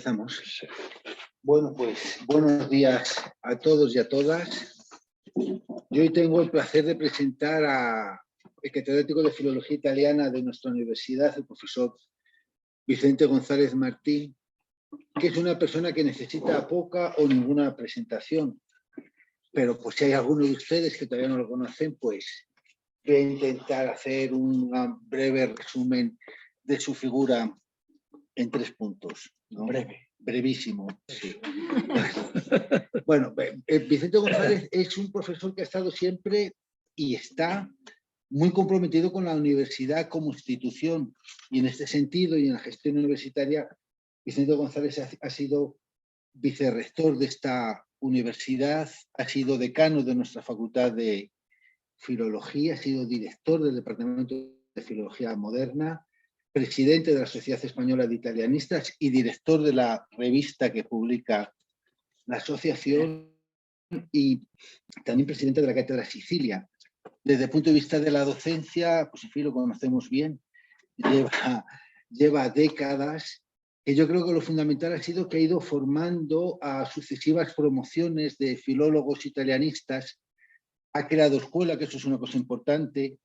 Empezamos. Bueno, pues buenos días a todos y a todas. Yo hoy tengo el placer de presentar al catedrático de Filología Italiana de nuestra universidad, el profesor Vicente González Martín, que es una persona que necesita poca o ninguna presentación. Pero pues si hay alguno de ustedes que todavía no lo conocen, pues voy a intentar hacer un breve resumen de su figura en 3 puntos, ¿no? Brevísimo. Sí. Bueno, Vicente González es un profesor que ha estado siempre y está muy comprometido con la universidad como institución, y en este sentido y en la gestión universitaria, Vicente González ha sido vicerrector de esta universidad, ha sido decano de nuestra Facultad de Filología, ha sido director del Departamento de Filología Moderna, presidente de la Sociedad Española de Italianistas y director de la revista que publica la asociación, y también presidente de la Cátedra Sicilia. Desde el punto de vista de la docencia, pues en fin, lo conocemos bien, lleva décadas, que yo creo que lo fundamental ha sido que ha ido formando a sucesivas promociones de filólogos italianistas, ha creado escuela, que eso es una cosa importante,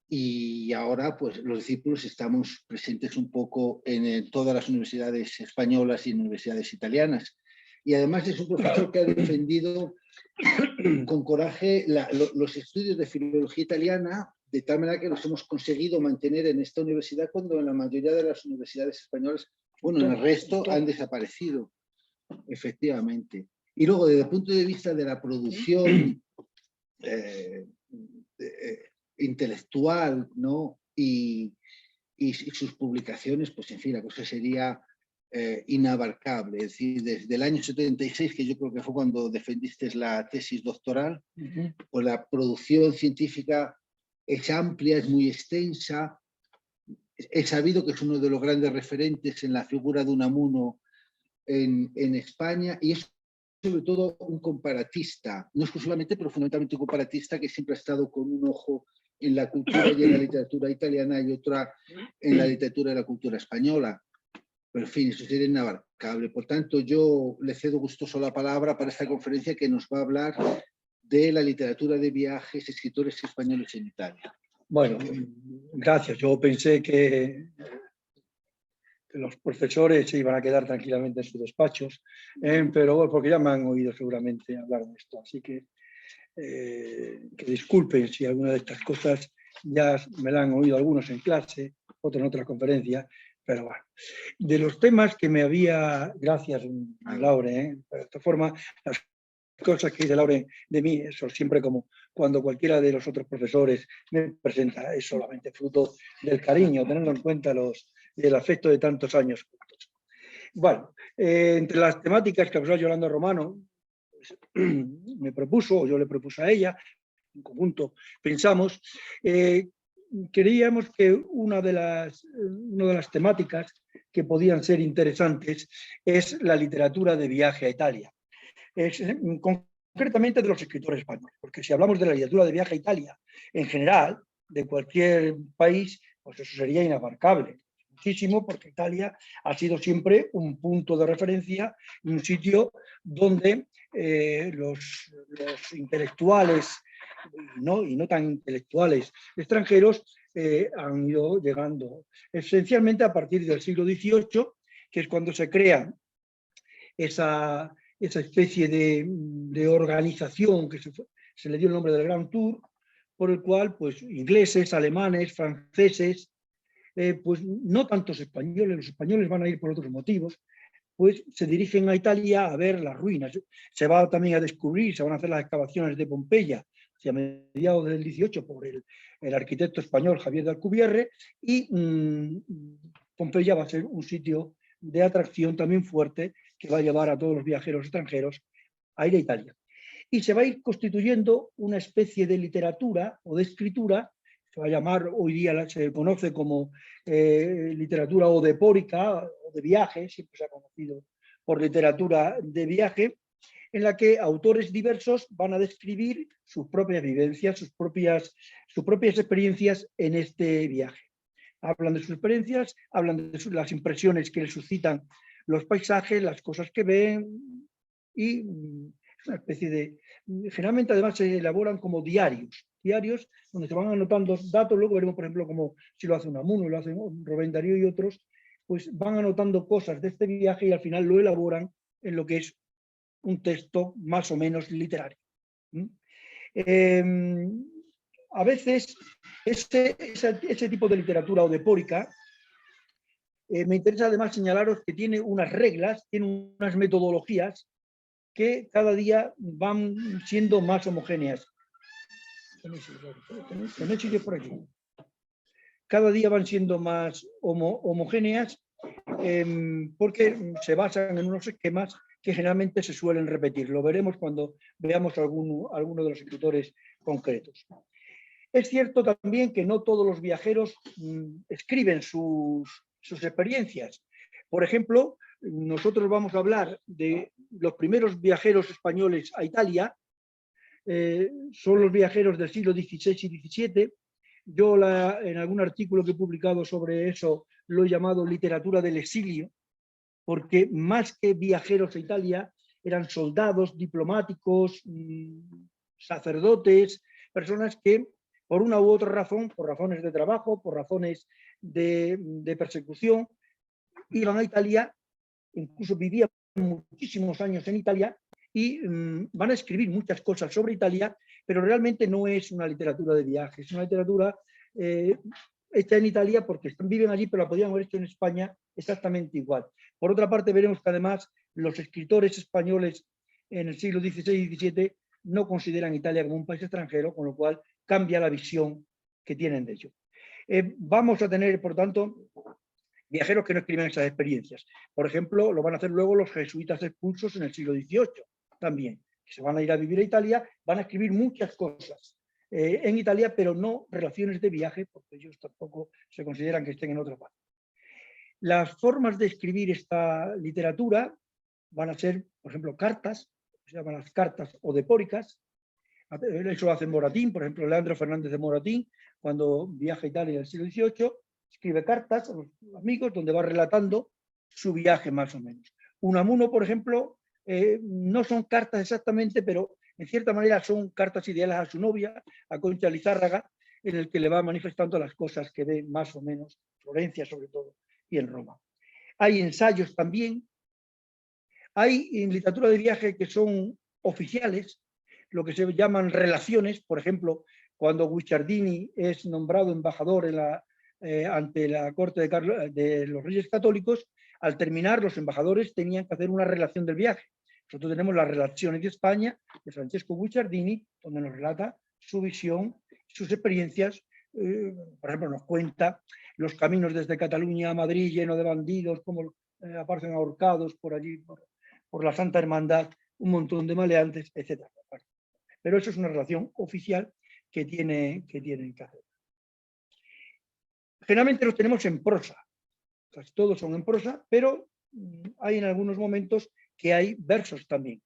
y ahora pues los discípulos estamos presentes un poco en todas las universidades españolas y universidades italianas. Y además es un profesor que ha defendido con coraje los estudios de filología italiana, de tal manera que los hemos conseguido mantener en esta universidad cuando en la mayoría de las universidades españolas, bueno, en el resto han desaparecido, efectivamente. Y luego, desde el punto de vista de la producción intelectual, ¿no? y sus publicaciones, pues en fin, la cosa sería inabarcable. Es decir, desde el año 76, que yo creo que fue cuando defendiste la tesis doctoral, pues la producción científica es amplia, es muy extensa. He sabido que es uno de los grandes referentes en la figura de Unamuno en España, y es sobre todo un comparatista, no exclusivamente, pero fundamentalmente un comparatista que siempre ha estado con un ojo en la cultura y en la literatura italiana y otra en la literatura y la cultura española. Pero en fin, eso sería inabarcable. Por tanto, yo le cedo gustoso la palabra para esta conferencia, que nos va a hablar de la literatura de viajes, escritores españoles en Italia. Bueno, gracias. Yo pensé que los profesores se iban a quedar tranquilamente en sus despachos, pero bueno, porque ya me han oído seguramente hablar de esto. Así que disculpen si alguna de estas cosas ya me la han oído algunos en clase, otros en otras conferencias, pero bueno. De los temas que me había... Gracias, Laure, de esta forma, las cosas que dice Laure de mí, eso siempre, como cuando cualquiera de los otros profesores me presenta, es solamente fruto del cariño, teniendo en cuenta el afecto de tantos años. Bueno, entre las temáticas que la profesora Yolanda Romano pues, me propuso, o yo le propuse a ella, en conjunto pensamos, creíamos que una de las temáticas que podían ser interesantes es la literatura de viaje a Italia. Concretamente de los escritores españoles, porque si hablamos de la literatura de viaje a Italia en general, de cualquier país, pues eso sería inabarcable. Muchísimo, porque Italia ha sido siempre un punto de referencia y un sitio donde los intelectuales y no tan intelectuales extranjeros han ido llegando esencialmente a partir del siglo XVIII, que es cuando se crea esa especie de organización que se le dio el nombre del Grand Tour, por el cual pues, ingleses, alemanes, franceses, pues no tantos españoles, los españoles van a ir por otros motivos, pues se dirigen a Italia a ver las ruinas. Se va también a descubrir, se van a hacer las excavaciones de Pompeya hacia mediados del 18 por el arquitecto español Javier de Alcubierre, y Pompeya va a ser un sitio de atracción también fuerte que va a llevar a todos los viajeros extranjeros a ir a Italia. Y se va a ir constituyendo una especie de literatura o de escritura, se va a llamar, hoy día se conoce como literatura odepórica o de viaje, siempre se ha conocido por literatura de viaje, en la que autores diversos van a describir sus propias vivencias, sus propias experiencias en este viaje. Hablan de sus experiencias, hablan de las impresiones que les suscitan los paisajes, las cosas que ven, y es una especie de... Generalmente además se elaboran como diarios donde se van anotando datos. Luego veremos, por ejemplo, como si lo hace Unamuno, lo hacen Rubén Darío y otros, pues van anotando cosas de este viaje y al final lo elaboran en lo que es un texto más o menos literario. A veces ese tipo de literatura odepórica, me interesa además señalaros que tiene unas reglas, tiene unas metodologías que cada día van siendo más homogéneas. Por aquí. Cada día van siendo más homogéneas porque se basan en unos esquemas que generalmente se suelen repetir. Lo veremos cuando veamos alguno de los escritores concretos. Es cierto también que no todos los viajeros escriben sus experiencias. Por ejemplo, nosotros vamos a hablar de los primeros viajeros españoles a Italia. Son los viajeros del siglo XVI y XVII. Yo en algún artículo que he publicado sobre eso lo he llamado literatura del exilio, porque más que viajeros a Italia eran soldados, diplomáticos, sacerdotes, personas que por una u otra razón, por razones de trabajo, por razones de persecución, iban a Italia, incluso vivían muchísimos años en Italia y van a escribir muchas cosas sobre Italia, pero realmente no es una literatura de viajes, es una literatura hecha en Italia porque viven allí, pero la podían haber hecho en España exactamente igual. Por otra parte, veremos que además los escritores españoles en el siglo XVI y XVII no consideran Italia como un país extranjero, con lo cual cambia la visión que tienen de ello. Vamos a tener, por tanto, viajeros que no escriben esas experiencias. Por ejemplo, lo van a hacer luego los jesuitas expulsos en el siglo XVIII también, que se van a ir a vivir a Italia, van a escribir muchas cosas en Italia, pero no relaciones de viaje, porque ellos tampoco se consideran que estén en otra parte. Las formas de escribir esta literatura van a ser, por ejemplo, cartas, se llaman las cartas odepóricas. Eso lo hace Moratín, por ejemplo, Leandro Fernández de Moratín, cuando viaja a Italia en el siglo XVIII, escribe cartas a los amigos donde va relatando su viaje más o menos. Unamuno, por ejemplo, no son cartas exactamente, pero en cierta manera son cartas ideales a su novia, a Concha Lizárraga, en el que le va manifestando las cosas que ve más o menos, Florencia sobre todo, y en Roma. Hay ensayos también. Hay en literatura de viaje que son oficiales, lo que se llaman relaciones. Por ejemplo, cuando Guicciardini es nombrado embajador ante la corte de los Reyes Católicos, al terminar los embajadores tenían que hacer una relación del viaje. Nosotros tenemos las Relaciones de España de Francesco Guicciardini, donde nos relata su visión, sus experiencias. Por ejemplo, nos cuenta los caminos desde Cataluña a Madrid lleno de bandidos, como aparecen ahorcados por allí, por la Santa Hermandad, un montón de maleantes, etc. Pero eso es una relación oficial que tienen que hacer. Generalmente los tenemos en prosa, casi todos son en prosa, pero hay en algunos momentos que hay versos también.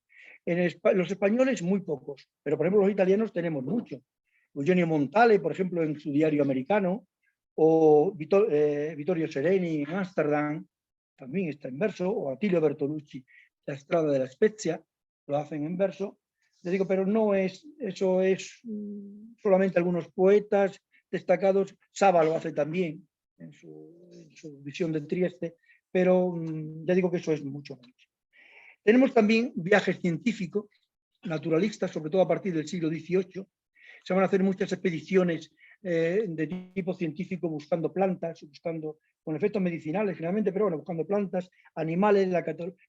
Los españoles muy pocos, pero por ejemplo los italianos tenemos mucho. Eugenio Montale, por ejemplo, en su diario americano, o Vittorio Sereni en Ámsterdam, también está en verso, o Attilio Bertolucci, La Estrada de la Spezia, lo hacen en verso. Les digo, pero no es, eso es solamente algunos poetas destacados. Saba lo hace también en su visión del Trieste, pero ya digo que eso es mucho menos. Tenemos también viajes científicos, naturalistas, sobre todo a partir del siglo XVIII. Se van a hacer muchas expediciones de tipo científico buscando plantas, con efectos medicinales generalmente, pero bueno, buscando plantas, animales,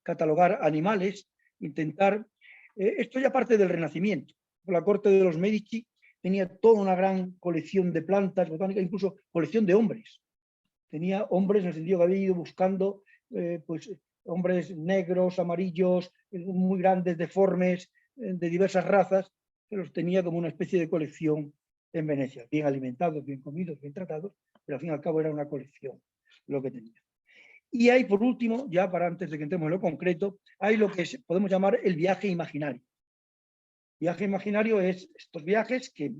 catalogar animales, intentar... esto ya parte del Renacimiento. La corte de los Medici tenía toda una gran colección de plantas botánicas, incluso colección de hombres. Tenía hombres en el sentido que había ido buscando pues, hombres negros, amarillos, muy grandes, deformes, de diversas razas, que los tenía como una especie de colección en Venecia, bien alimentados, bien comidos, bien tratados, pero al fin y al cabo era una colección lo que tenía. Y hay, por último, ya para antes de que entremos en lo concreto, hay lo que podemos llamar el viaje imaginario. Viaje imaginario es estos viajes que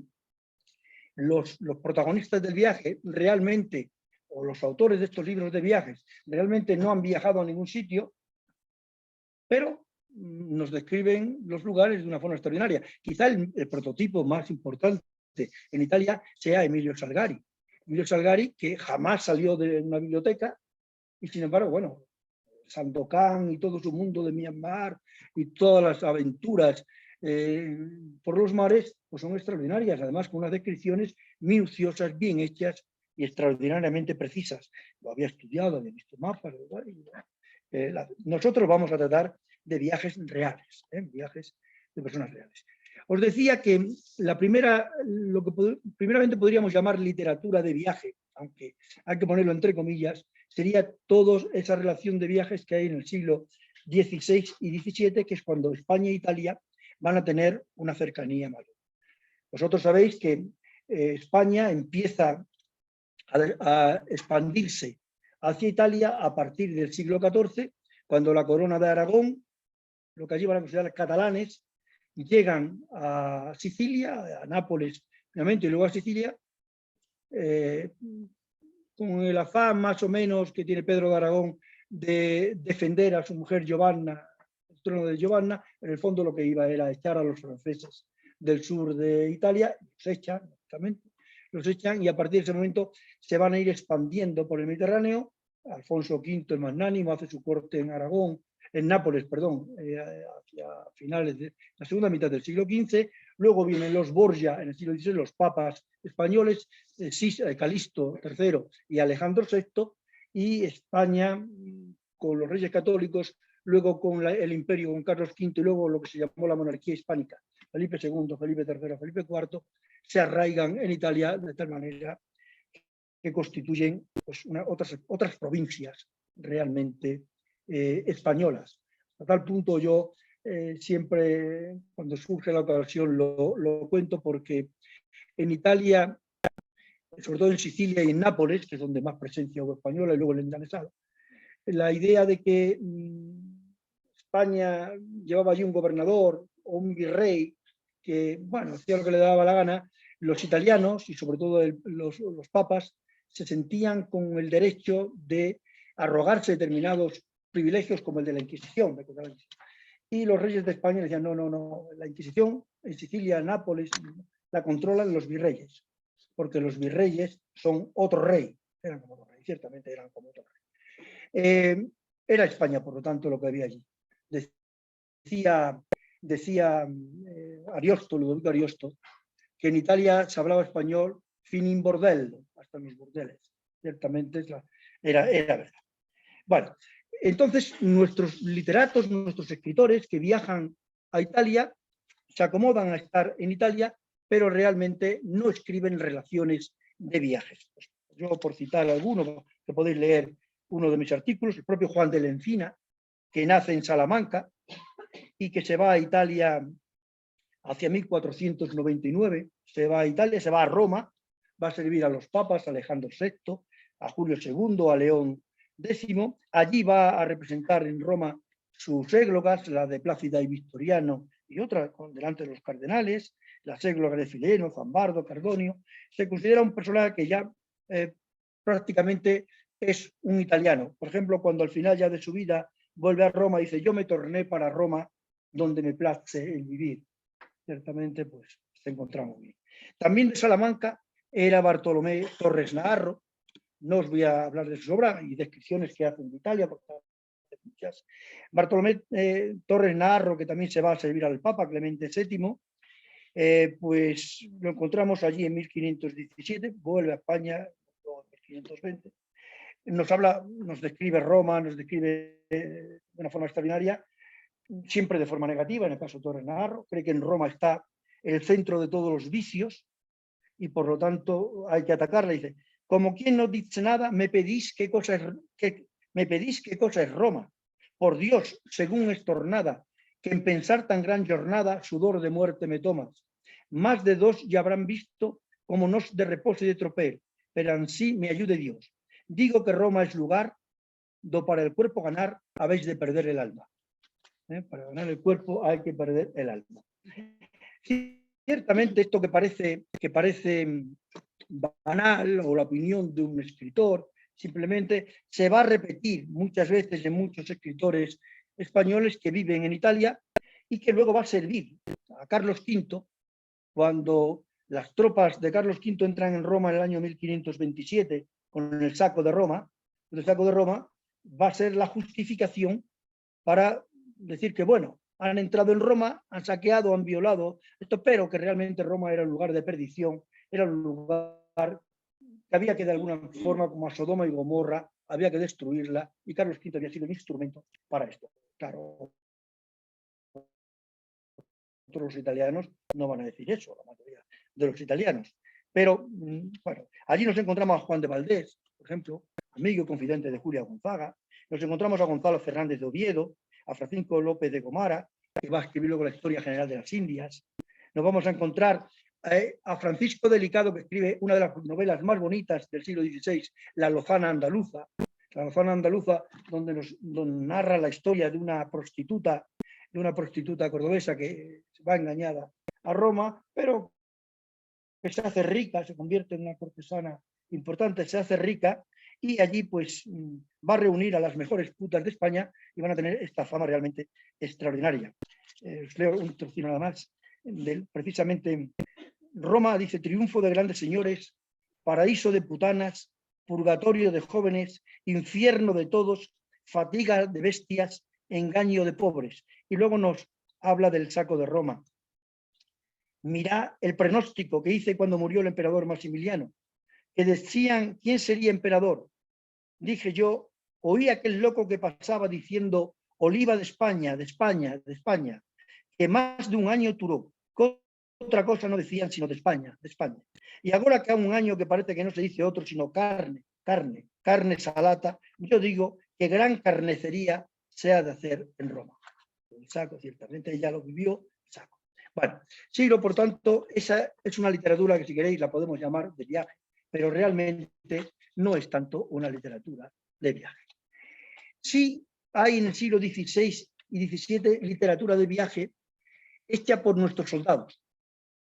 los protagonistas del viaje realmente, o los autores de estos libros de viajes, realmente no han viajado a ningún sitio, pero nos describen los lugares de una forma extraordinaria. Quizá el prototipo más importante en Italia sea Emilio Salgari. Emilio Salgari, que jamás salió de una biblioteca, y sin embargo, bueno, Sandokan y todo su mundo de Myanmar y todas las aventuras por los mares, pues son extraordinarias, además con unas descripciones minuciosas, bien hechas y extraordinariamente precisas. Lo había estudiado, había visto mapas, ¿verdad? Nosotros vamos a tratar de viajes reales, viajes de personas reales. Os decía que lo que primeramente podríamos llamar literatura de viaje, aunque hay que ponerlo entre comillas, sería toda esa relación de viajes que hay en el siglo XVI y XVII, que es cuando España e Italia van a tener una cercanía mayor. Vosotros sabéis que España empieza a expandirse hacia Italia a partir del siglo XIV, cuando la corona de Aragón, lo que allí van a considerar catalanes, llegan a Sicilia, a Nápoles, finalmente, y luego a Sicilia, con el afán más o menos que tiene Pedro de Aragón de defender a su mujer Giovanna, el trono de Giovanna. En el fondo lo que iba era echar a los franceses del sur de Italia, los echan y a partir de ese momento se van a ir expandiendo por el Mediterráneo. Alfonso V, el magnánimo, hace su corte en Aragón, en Nápoles, perdón, hacia finales de la segunda mitad del siglo XV. Luego vienen los Borgia en el siglo XVI, los papas españoles, Calixto III y Alejandro VI, y España con los reyes católicos, luego con el imperio, con Carlos V, y luego lo que se llamó la monarquía hispánica, Felipe II, Felipe III, Felipe IV, se arraigan en Italia de tal manera que constituyen pues, otras provincias realmente españolas. A tal punto yo siempre, cuando surge la ocasión, lo cuento, porque en Italia, sobre todo en Sicilia y en Nápoles, que es donde más presencia hubo española, y luego en el Danesado, la idea de que España llevaba allí un gobernador o un virrey que, bueno, hacía lo que le daba la gana, los italianos y sobre todo los papas se sentían con el derecho de arrogarse determinados privilegios como el de la Inquisición. Y los reyes de España decían, no, la Inquisición en Sicilia, Nápoles, la controlan los virreyes, porque los virreyes son otro rey, eran como otro rey, ciertamente eran como otro rey. Era España, por lo tanto, lo que había allí. Decía Ariosto, Ludovico Ariosto, que en Italia se hablaba español fin in bordello, hasta mis bordeles. Ciertamente era verdad. Bueno, entonces nuestros literatos, nuestros escritores que viajan a Italia, se acomodan a estar en Italia, pero realmente no escriben relaciones de viajes. Pues yo, por citar alguno, que podéis leer uno de mis artículos, el propio Juan de la Encina, que nace en Salamanca y que se va a Italia hacia 1499, se va a Italia, se va a Roma, va a servir a los papas, a Alejandro VI, a Julio II, a León X. Allí va a representar en Roma sus églogas, la de Plácida y Victoriano y otras, delante de los cardenales, las églogas de Fileno, Zambardo, Cardonio. Se considera un personaje que ya prácticamente es un italiano. Por ejemplo, cuando al final ya de su vida vuelve a Roma, dice: yo me torné para Roma, donde me place el vivir. Ciertamente, pues, se encontramos bien. También de Salamanca era Bartolomé Torres Naharro. No os voy a hablar de su obra y descripciones que hacen de Italia, porque hay muchas. Bartolomé Torres Naharro, que también se va a servir al Papa Clemente VII, pues lo encontramos allí en 1517, vuelve a España en 1520. Nos describe Roma, nos describe de una forma extraordinaria, siempre de forma negativa. En el caso de Torres Naharro, cree que en Roma está el centro de todos los vicios y por lo tanto hay que atacarla. Dice: como quien no dice nada, me pedís qué cosa es Roma. Por Dios, según es tornada, que en pensar tan gran jornada, sudor de muerte me tomas. Más de dos ya habrán visto como nos de reposo y de tropel, pero ansí me ayude Dios. Digo que Roma es lugar do para el cuerpo ganar habéis de perder el alma. Para ganar el cuerpo hay que perder el alma. Ciertamente esto que parece banal, o la opinión de un escritor, simplemente se va a repetir muchas veces en muchos escritores españoles que viven en Italia y que luego va a servir a Carlos V cuando las tropas de Carlos V entran en Roma en el año 1527 con el saco de Roma. El saco de Roma va a ser la justificación para decir que, bueno, han entrado en Roma, han saqueado, han violado esto, pero que realmente Roma era un lugar de perdición, era un lugar que había que de alguna forma, como a Sodoma y Gomorra, había que destruirla, y Carlos V había sido un instrumento para esto. Claro, todos los italianos no van a decir eso, la mayoría de los italianos. Pero, bueno, allí nos encontramos a Juan de Valdés, por ejemplo, amigo y confidente de Julia Gonzaga. Nos encontramos a Gonzalo Fernández de Oviedo, a Francisco López de Gomara, que va a escribir luego la Historia General de las Indias. Nos vamos a encontrar a Francisco Delicado, que escribe una de las novelas más bonitas del siglo XVI, La Lozana Andaluza. La Lozana Andaluza, donde narra la historia de una prostituta cordobesa que va engañada a Roma, pero que se hace rica, se convierte en una cortesana importante, se hace rica, y allí pues va a reunir a las mejores putas de España y van a tener esta fama realmente extraordinaria. Os leo un trocino nada más. Precisamente Roma dice: triunfo de grandes señores, paraíso de putanas, purgatorio de jóvenes, infierno de todos, fatiga de bestias, engaño de pobres. Y luego nos habla del saco de Roma. Mirá el pronóstico que hice cuando murió el emperador Maximiliano, que decían quién sería emperador. Dije yo, oí aquel loco que pasaba diciendo oliva de España, de España, de España, que más de un año duró. Otra cosa no decían sino de España, de España. Y ahora que ha un año que parece que no se dice otro sino carne, carne, carne salata, yo digo que gran carnicería se ha de hacer en Roma. El saco, ciertamente, ella lo vivió, saco. Bueno, Siglo, por tanto, esa es una literatura que, si queréis, la podemos llamar de viaje, pero realmente no es tanto una literatura de viaje. Sí hay en el siglo XVI y XVII literatura de viaje hecha por nuestros soldados.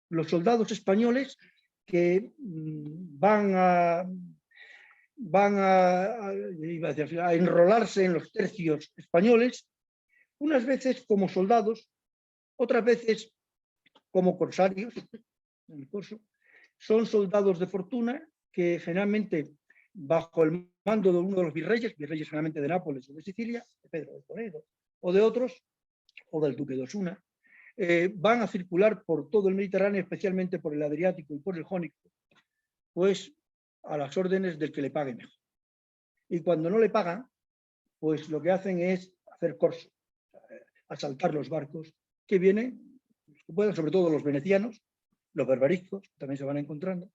Los soldados españoles que van a enrolarse en los tercios españoles, unas veces como soldados, otras veces como corsarios, en el corso. Son soldados de fortuna que generalmente, bajo el mando de uno de los virreyes generalmente de Nápoles o de Sicilia, de Pedro de Toledo o de otros, o del duque de Osuna, van a circular por todo el Mediterráneo, especialmente por el Adriático y por el Jónico, pues a las órdenes del que le pague mejor. Y cuando no le pagan, pues lo que hacen es hacer corso, asaltar los barcos que vienen, sobre todo los venecianos, los berberiscos, también se van encontrando,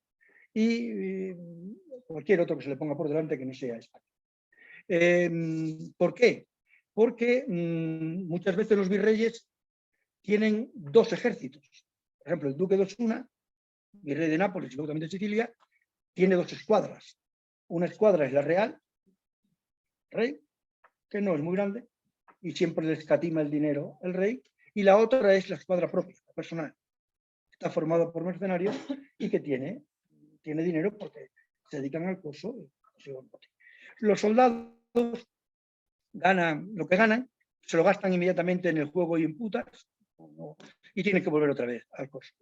y cualquier otro que se le ponga por delante que no sea España. ¿Por qué? Porque muchas veces los virreyes tienen dos ejércitos. Por ejemplo, el duque de Osuna, virrey de Nápoles y luego también de Sicilia, tiene dos escuadras. Una escuadra es la real, rey, que no es muy grande, y siempre le escatima el dinero el rey, y la otra es la escuadra propia, la personal. Está formado por mercenarios y que tiene dinero porque se dedican al curso. Los soldados ganan lo que ganan, se lo gastan inmediatamente en el juego y en putas, y tienen que volver otra vez al curso.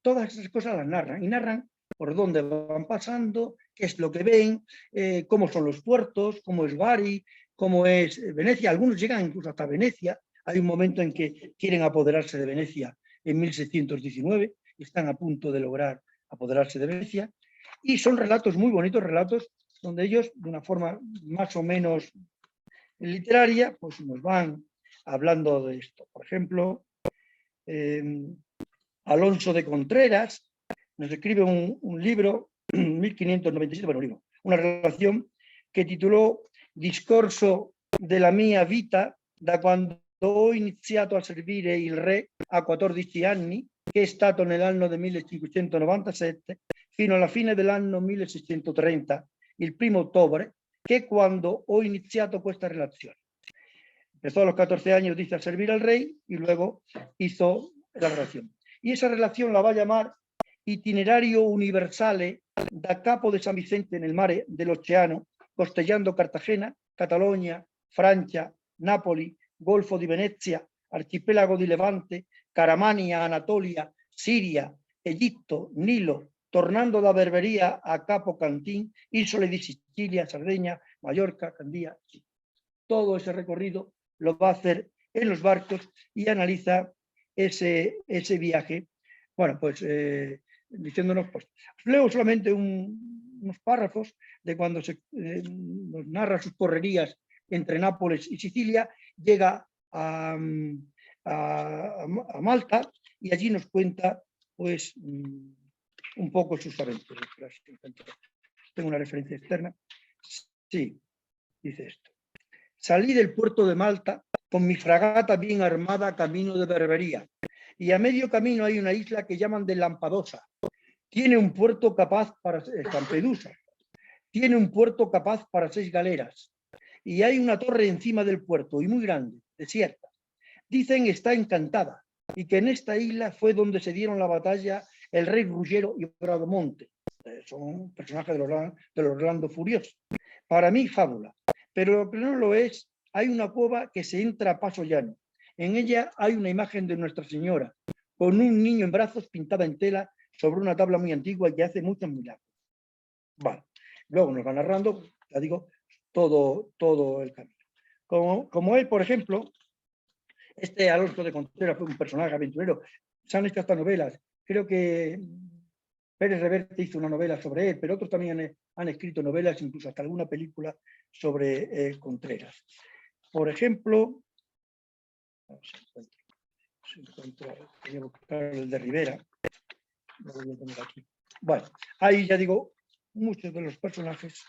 Todas esas cosas las narran, y narran por dónde van pasando, qué es lo que ven, cómo son los puertos, cómo es Bari, cómo es Venecia. Algunos llegan incluso hasta Venecia. Hay un momento en que quieren apoderarse de Venecia en 1619 y están a punto de lograr apoderarse de Venecia. Y son relatos muy bonitos, relatos donde ellos, de una forma más o menos literaria, pues nos van hablando de esto. Por ejemplo, Alonso de Contreras nos escribe un libro, 1597, bueno, libro, una relación que tituló Discorso della mia vita da quando ho iniziato a servire il re a 14 anni, che è stato nell'anno del 1597 fino alla fine dell'anno 1630, il 1 ottobre, che è quando ho iniziato questa relazione. Empezó a los 14 años, dice, a servir al rey y luego hizo la relación. Y esa relación la va a llamar Itinerario Universale da Capo de San Vicente en el Mare dell'Oceano, costellando Cartagena, Catalogna, Francia, Nápoli, Golfo di Venezia, Archipelago di Levante, Caramania, Anatolia, Siria, Egitto, Nilo, tornando da Berbería a Capo Cantín, Isole di Sicilia, Sardeña, Mallorca, Candía. Todo ese recorrido lo va a hacer en los barcos y analiza ese viaje. Bueno, pues diciéndonos, pues leo solamente unos párrafos de cuando nos narra sus correrías entre Nápoles y Sicilia, llega a Malta y allí nos cuenta pues un poco sus aventuras. Tengo una referencia externa. Sí, dice esto. Salí del puerto de Malta con mi fragata bien armada camino de Berbería y a medio camino hay una isla que llaman de Lampedusa. Tiene un puerto capaz para Lampedusa. Tiene un puerto capaz para 6 galeras y hay una torre encima del puerto y muy grande, desierta. Dicen está encantada y que en esta isla fue donde se dieron la batalla el rey Ruggiero y Bradomonte. Son personajes del Orlando Furioso. Para mí, fábula. Pero lo que no lo es, hay una cueva que se entra a paso llano. En ella hay una imagen de Nuestra Señora, con un niño en brazos pintada en tela sobre una tabla muy antigua que hace muchos milagros. Vale. Luego nos va narrando, ya digo, todo el camino. Como él, por ejemplo, este Alonso de Contreras fue un personaje aventurero. Se han hecho hasta novelas. Creo que Pérez Reverte hizo una novela sobre él, pero otros también han escrito novelas, incluso hasta alguna película sobre Contreras. Por ejemplo, voy a buscar el de Rivera. Lo voy a tener aquí. Bueno, ahí ya digo, muchos de los personajes,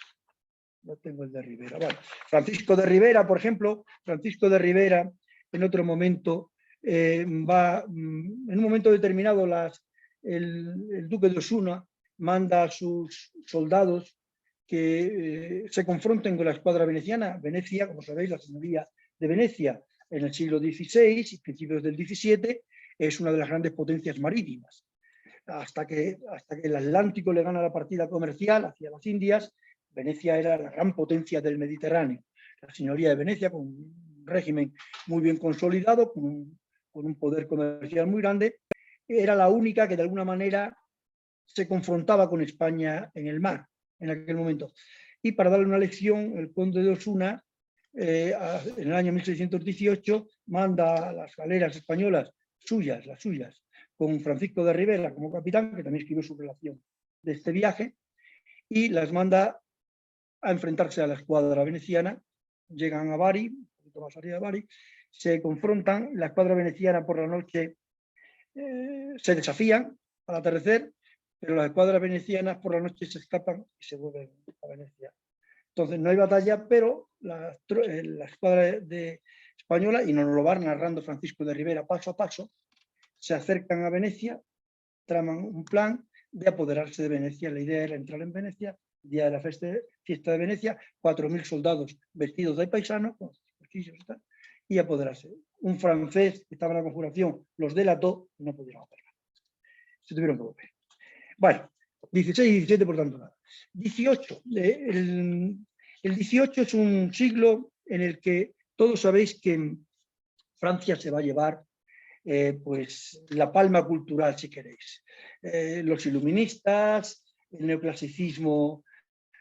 no tengo el de Rivera. Bueno, Francisco de Rivera, por ejemplo, Francisco de Rivera, en otro momento, en un momento determinado, el duque de Osuna manda a sus soldados que se confronten con la escuadra veneciana. Venecia, como sabéis, la señoría de Venecia en el siglo XVI y principios del XVII es una de las grandes potencias marítimas. Hasta que el Atlántico le gana la partida comercial hacia las Indias, Venecia era la gran potencia del Mediterráneo. La señoría de Venecia, con un régimen muy bien consolidado, con un poder comercial muy grande, era la única que de alguna manera se confrontaba con España en el mar en aquel momento. Y para darle una lección, el conde de Osuna, en el año 1618, manda a las galeras españolas, las suyas, con Francisco de Rivera como capitán, que también escribió su relación de este viaje, y las manda a enfrentarse a la escuadra veneciana. Llegan a Bari, un poquito más arriba de Bari, se confrontan, la escuadra veneciana por la noche se desafían al atardecer, pero las escuadras venecianas por la noche se escapan y se vuelven a Venecia. Entonces no hay batalla, pero la escuadra española, y nos lo va narrando Francisco de Rivera paso a paso, se acercan a Venecia, traman un plan de apoderarse de Venecia. La idea era entrar en Venecia, día de la fiesta de Venecia, 4.000 soldados vestidos de paisanos, con cuchillos y tal, y apoderarse. Un francés que estaba en la conjuración los delató y no pudieron hacerlo. Se tuvieron que volver. Bueno, 16 y 17 por tanto nada. 18. El 18 es un siglo en el que todos sabéis que Francia se va a llevar pues la palma cultural, si queréis. Los iluministas, el neoclasicismo,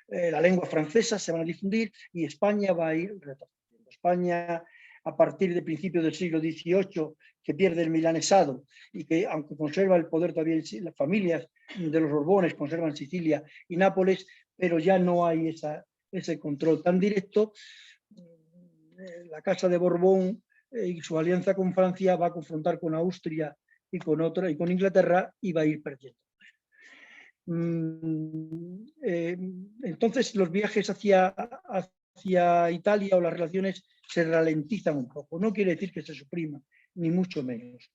la lengua francesa se van a difundir y España va a ir retrocediendo. España, a partir de principios del siglo XVIII, que pierde el milanesado y que, aunque conserva el poder todavía, las familias de los Borbones conservan Sicilia y Nápoles, pero ya no hay ese control tan directo. La Casa de Borbón y su alianza con Francia va a confrontar con Austria y con Inglaterra y va a ir perdiendo. Entonces los viajes hacia Italia o las relaciones se ralentizan un poco. No quiere decir que se supriman, ni mucho menos.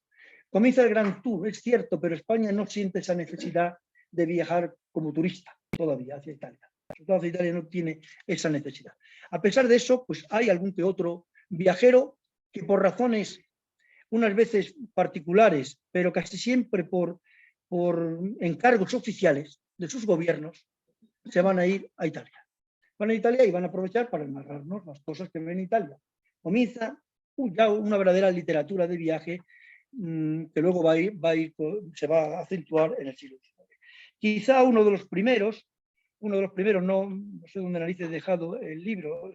Comienza el Gran Tour, es cierto, pero España no siente esa necesidad de viajar como turista todavía hacia Italia. Hacia Italia no tiene esa necesidad. A pesar de eso, pues hay algún que otro viajero que por razones unas veces particulares, pero casi siempre por encargos oficiales de sus gobiernos, se van a ir a Italia. Van a Italia y van a aprovechar para narrarnos las cosas que ven en Italia. Comienza ya una verdadera literatura de viaje que luego se va a acentuar en el siglo XIX. Quizá uno de los primeros, no sé dónde narices he dejado el libro,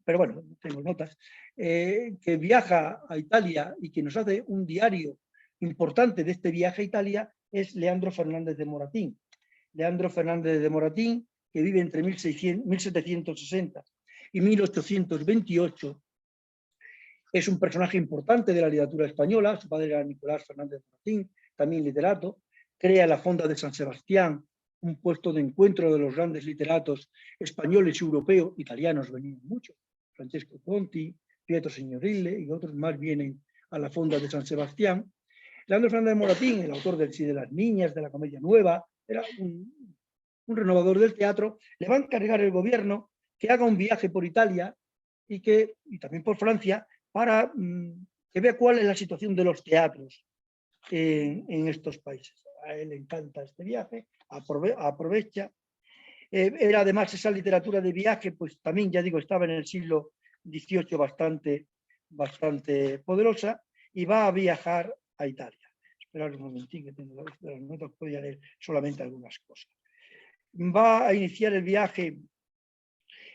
pero bueno, tengo notas, que viaja a Italia y que nos hace un diario importante de este viaje a Italia es Leandro Fernández de Moratín. Leandro Fernández de Moratín, que vive entre 1760 y 1828, es un personaje importante de la literatura española. Su padre era Nicolás Fernández de Moratín, también literato. Crea la Fonda de San Sebastián, un puesto de encuentro de los grandes literatos españoles y europeos. Italianos venían mucho. Francesco Conti, Pietro Signorile y otros más vienen a la Fonda de San Sebastián. Leandro Fernández de Moratín, el autor del Sí de las Niñas, de la Comedia Nueva, era un renovador del teatro. Le va a encargar el gobierno que haga un viaje por Italia y también por Francia para que vea cuál es la situación de los teatros en estos países. A él le encanta este viaje, aprovecha. Era además esa literatura de viaje, pues también, ya digo, estaba en el siglo XVIII bastante poderosa, y va a viajar a Italia. Esperad un momentín que tengo las notas, podía leer solamente algunas cosas. Va a iniciar el viaje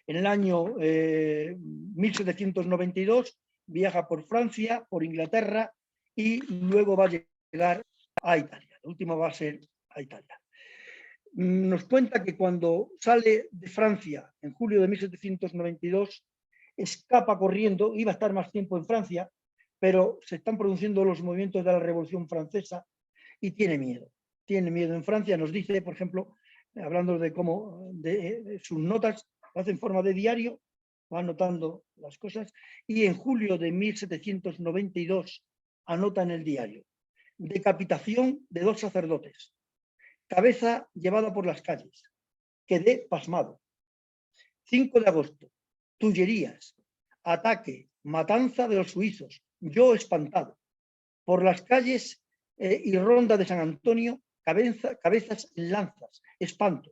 en el año 1792, viaja por Francia, por Inglaterra, y luego va a llegar a Italia. La última va a ser a Italia. Nos cuenta que cuando sale de Francia en julio de 1792, escapa corriendo, iba a estar más tiempo en Francia, pero se están produciendo los movimientos de la Revolución Francesa y tiene miedo. Tiene miedo en Francia. Nos dice, por ejemplo, hablando de cómo de sus notas, lo hace en forma de diario, va anotando las cosas, y en julio de 1792 anota en el diario: decapitación de 2 sacerdotes, cabeza llevada por las calles, quedé pasmado. 5 de agosto, tullerías, ataque, matanza de los suizos, yo espantado. Por las calles y ronda de San Antonio, cabezas en lanzas, espanto.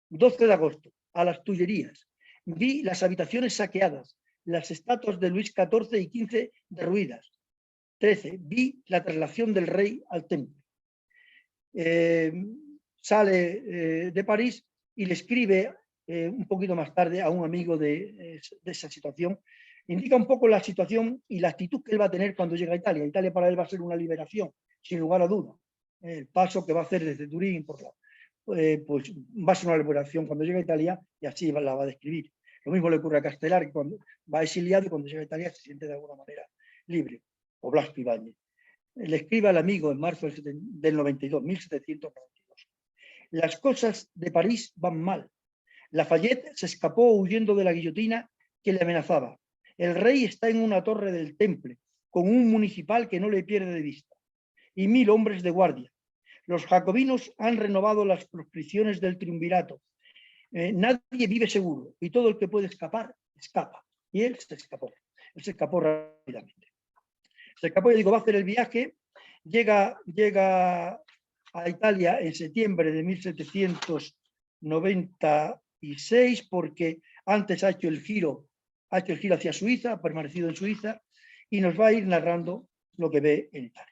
12 de agosto, a las Tullerías, vi las habitaciones saqueadas, las estatuas de Luis XIV y XV derruidas. 13, vi la traslación del rey al templo. Sale de París y le escribe un poquito más tarde a un amigo de esa situación. Indica un poco la situación y la actitud que él va a tener cuando llega a Italia. Italia para él va a ser una liberación, sin lugar a duda. El paso que va a hacer desde Turín por pues va a ser una liberación cuando llega a Italia, y así la va a describir. Lo mismo le ocurre a Castelar, que cuando va exiliado y cuando llega a Italia se siente de alguna manera libre. O Blasco Ibáñez. Le escribe al amigo en marzo del 92, 1792. Las cosas de París van mal. Lafayette se escapó huyendo de la guillotina que le amenazaba. El rey está en una torre del Temple, con un municipal que no le pierde de vista, y 1000 hombres de guardia. Los jacobinos han renovado las proscripciones del triunvirato. Nadie vive seguro, y todo el que puede escapar, escapa. Y él se escapó rápidamente. Se escapó, y digo, va a hacer el viaje, llega a Italia en septiembre de 1796, porque antes ha hecho el giro hacia Suiza, ha permanecido en Suiza, y nos va a ir narrando lo que ve en Italia.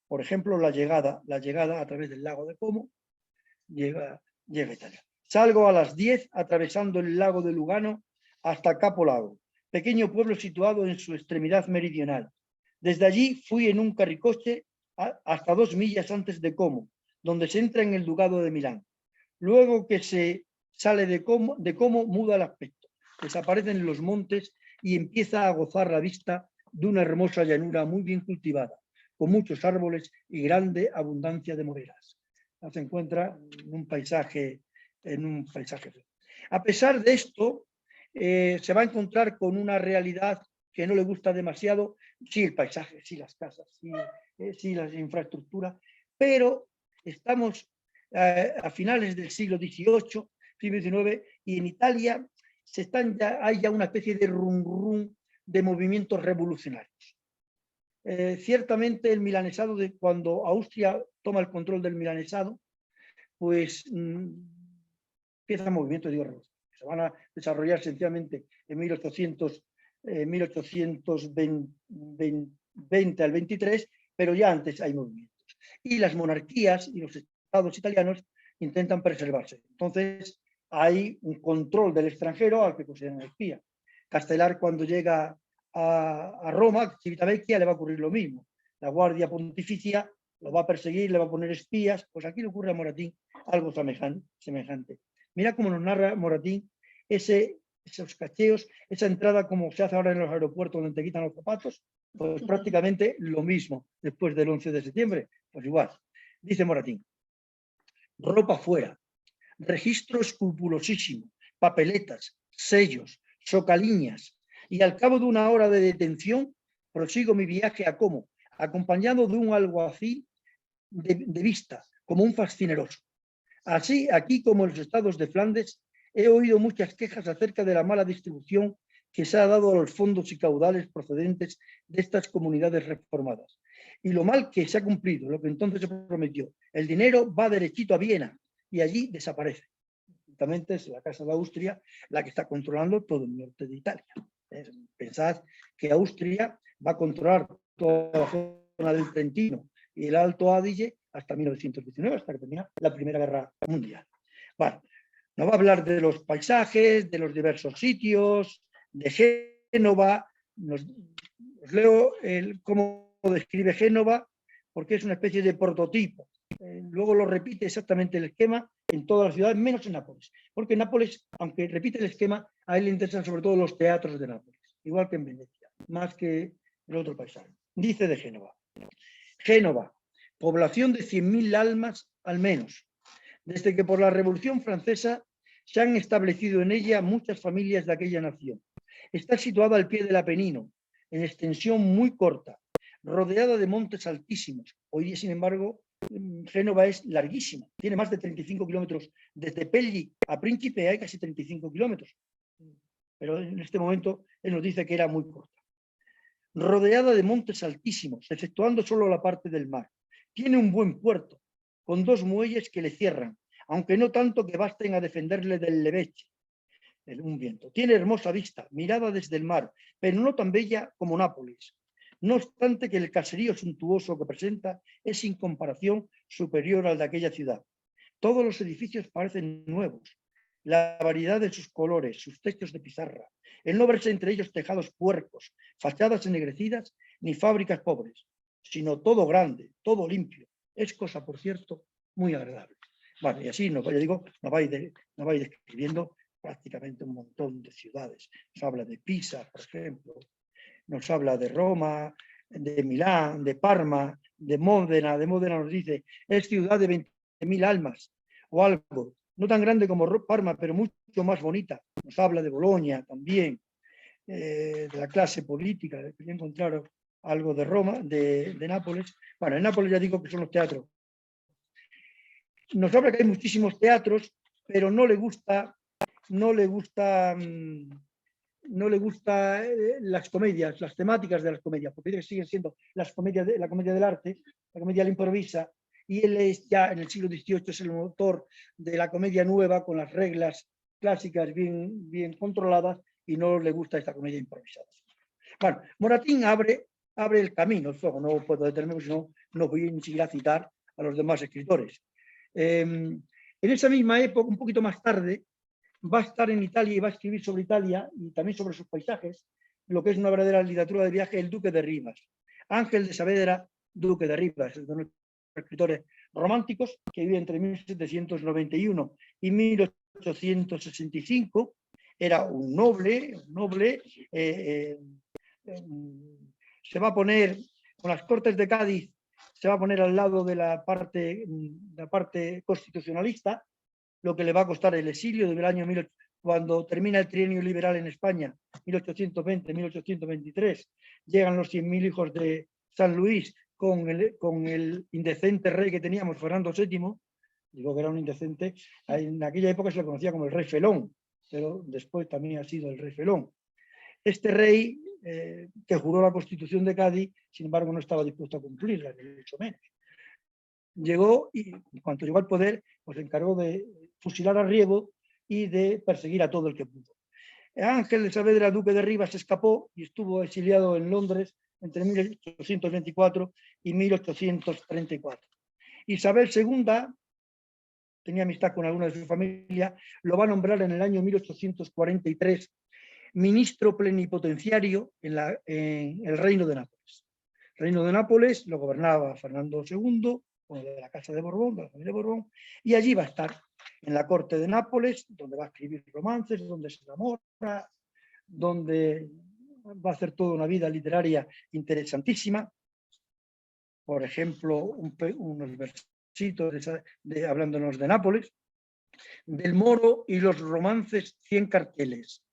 Por ejemplo, la llegada a través del lago de Como, llega a Italia. Salgo a las 10 atravesando el lago de Lugano hasta Capolago, pequeño pueblo situado en su extremidad meridional. Desde allí fui en un carricoche hasta 2 millas antes de Como, donde se entra en el Ducado de Milán. Luego que se sale de Como muda el aspecto, desaparecen los montes y empieza a gozar la vista de una hermosa llanura muy bien cultivada, con muchos árboles y grande abundancia de moreras. Se encuentra en un paisaje. A pesar de esto, se va a encontrar con una realidad que no le gusta demasiado. Sí, el paisaje, sí, las casas, sí, las infraestructuras, pero estamos a finales del siglo XVIII, siglo XIX, y en Italia hay ya una especie de rum de movimientos revolucionarios. Ciertamente el milanesado, cuando Austria toma el control del milanesado, pues empiezan movimientos, se van a desarrollar sencillamente en 1800 1820 al 23, pero ya antes hay movimientos. Y las monarquías y los estados italianos intentan preservarse. Entonces hay un control del extranjero al que consideran espía. Castelar, cuando llega a Roma, Civitavecchia, le va a ocurrir lo mismo. La Guardia Pontificia lo va a perseguir, le va a poner espías. Pues aquí le ocurre a Moratín algo semejante. Mira cómo nos narra Moratín esos cacheos, esa entrada como se hace ahora en los aeropuertos donde te quitan los zapatos, pues prácticamente lo mismo después del 11 de septiembre. Pues igual. Dice Moratín: ropa fuera, registro escrupulosísimo, papeletas, sellos, socaliñas, y al cabo de una hora de detención prosigo mi viaje a Como, acompañado de un alguacil de vista, como un fascineroso. Así, aquí como en los estados de Flandes, he oído muchas quejas acerca de la mala distribución que se ha dado a los fondos y caudales procedentes de estas comunidades reformadas, y lo mal que se ha cumplido lo que entonces se prometió. El dinero va derechito a Viena y allí desaparece. Justamente es la Casa de Austria la que está controlando todo el norte de Italia. Pensad que Austria va a controlar toda la zona del Trentino y el Alto Adige hasta 1919, hasta que termina la Primera Guerra Mundial. Bueno, nos va a hablar de los paisajes, de los diversos sitios, de Génova. Os leo cómo describe Génova, porque es una especie de prototipo. Luego lo repite exactamente el esquema en todas las ciudades, menos en Nápoles. Porque en Nápoles, aunque repite el esquema, a él le interesan sobre todo los teatros de Nápoles, igual que en Venecia, más que el otro paisaje. Dice de Génova: Génova, población de 100.000 almas al menos. Desde que por la Revolución Francesa se han establecido en ella muchas familias de aquella nación. Está situada al pie del Apenino, en extensión muy corta, rodeada de montes altísimos. Hoy día, sin embargo, Génova es larguísima, tiene más de 35 kilómetros. Desde Pelli a Príncipe hay casi 35 kilómetros, pero en este momento él nos dice que era muy corta. Rodeada de montes altísimos, exceptuando solo la parte del mar. Tiene un buen puerto, con 2 muelles que le cierran, aunque no tanto que basten a defenderle del leveche, un viento. Tiene hermosa vista, mirada desde el mar, pero no tan bella como Nápoles. No obstante que el caserío suntuoso que presenta es sin comparación superior al de aquella ciudad. Todos los edificios parecen nuevos. La variedad de sus colores, sus techos de pizarra, el no verse entre ellos tejados puercos, fachadas ennegrecidas, ni fábricas pobres, sino todo grande, todo limpio. Es cosa, por cierto, muy agradable. Bueno, y así nos va a ir describiendo prácticamente un montón de ciudades. Nos habla de Pisa, por ejemplo, nos habla de Roma, de Milán, de Parma, de Módena. De Módena nos dice: es ciudad de 20.000 almas o algo, no tan grande como Parma, pero mucho más bonita. Nos habla de Bolonia también, de la clase política. Quería encontrar algo de Roma, de Nápoles. Bueno, en Nápoles ya digo que son los teatros. Nos habla que hay muchísimos teatros, pero no le gusta las comedias, las temáticas de las comedias, porque dice que siguen siendo la comedia del arte, la comedia al improvisa, y él es ya en el siglo XVIII es el autor de la comedia nueva con las reglas clásicas bien controladas, y no le gusta esta comedia improvisada. Bueno, Moratín abre el camino, no puedo detenerme porque si no, no voy ni siquiera a citar a los demás escritores. En esa misma época, un poquito más tarde, va a estar en Italia y va a escribir sobre Italia y también sobre sus paisajes, lo que es una verdadera literatura de viaje, el Duque de Rivas. Ángel de Saavedra, Duque de Rivas, de los escritores románticos que vive entre 1791 y 1865. Era un noble, se va a poner con las Cortes de Cádiz, se va a poner al lado de la parte constitucionalista, lo que le va a costar el exilio del año cuando termina el trienio liberal en España, 1820-1823, llegan los 100.000 hijos de San Luis con el indecente rey que teníamos, Fernando VII, digo que era un indecente, en aquella época se le conocía como el rey felón, pero después también ha sido el rey felón. Este rey, que juró la Constitución de Cádiz, sin embargo no estaba dispuesto a cumplirla, ni mucho menos. Llegó y en cuanto llegó al poder, pues se encargó de fusilar a Riego y de perseguir a todo el que pudo. Ángel de Saavedra, duque de Rivas, escapó y estuvo exiliado en Londres entre 1824 y 1834. Isabel II, tenía amistad con alguna de su familia, lo va a nombrar en el año 1843 ministro plenipotenciario en el Reino de Nápoles. El Reino de Nápoles lo gobernaba Fernando II, uno de la Casa de Borbón, de la familia de Borbón, y allí va a estar, en la corte de Nápoles, donde va a escribir romances, donde se enamora, donde va a hacer toda una vida literaria interesantísima. Por ejemplo, unos versitos hablándonos de Nápoles. Del Moro y los romances 100 carteles.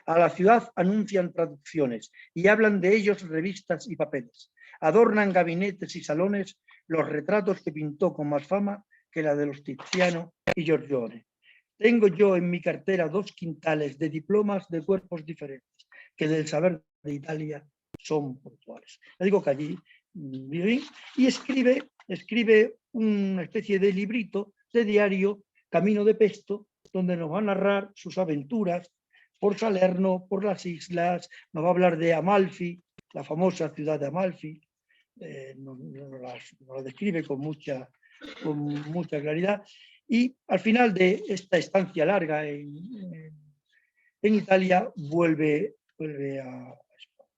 A la ciudad anuncian traducciones y hablan de ellos revistas y papeles. Adornan gabinetes y salones los retratos que pintó con más fama que la de los Tiziano y Giorgione. Tengo yo en mi cartera 2 quintales de diplomas de cuerpos diferentes, que del saber de Italia son puntuales. Le digo que allí viví y escribe una especie de librito, de diario, Camino de Pesto, donde nos va a narrar sus aventuras por Salerno, por las islas, nos va a hablar de Amalfi, la famosa ciudad de Amalfi, nos la describe con mucha claridad, y al final de esta estancia larga en Italia vuelve a España.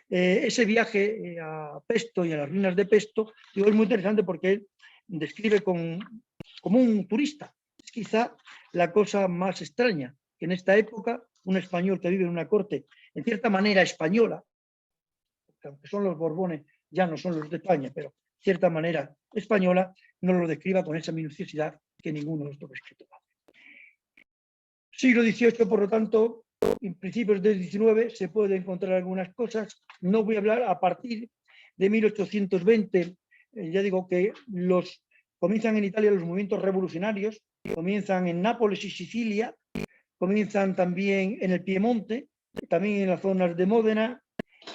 Ese viaje a Pesto y a las ruinas de Pesto digo, es muy interesante porque él describe como un turista. Es quizá la cosa más extraña, que en esta época un español que vive en una corte en cierta manera española, aunque son los Borbones, ya no son los de España, pero de cierta manera española, no lo describa con esa minuciosidad que ninguno de estos escritos hace. Siglo XVIII, por lo tanto, en principios del XIX se pueden encontrar algunas cosas. No voy a hablar a partir de 1820, ya digo que comienzan en Italia los movimientos revolucionarios, comienzan en Nápoles y Sicilia, comienzan también en el Piemonte, también en las zonas de Módena,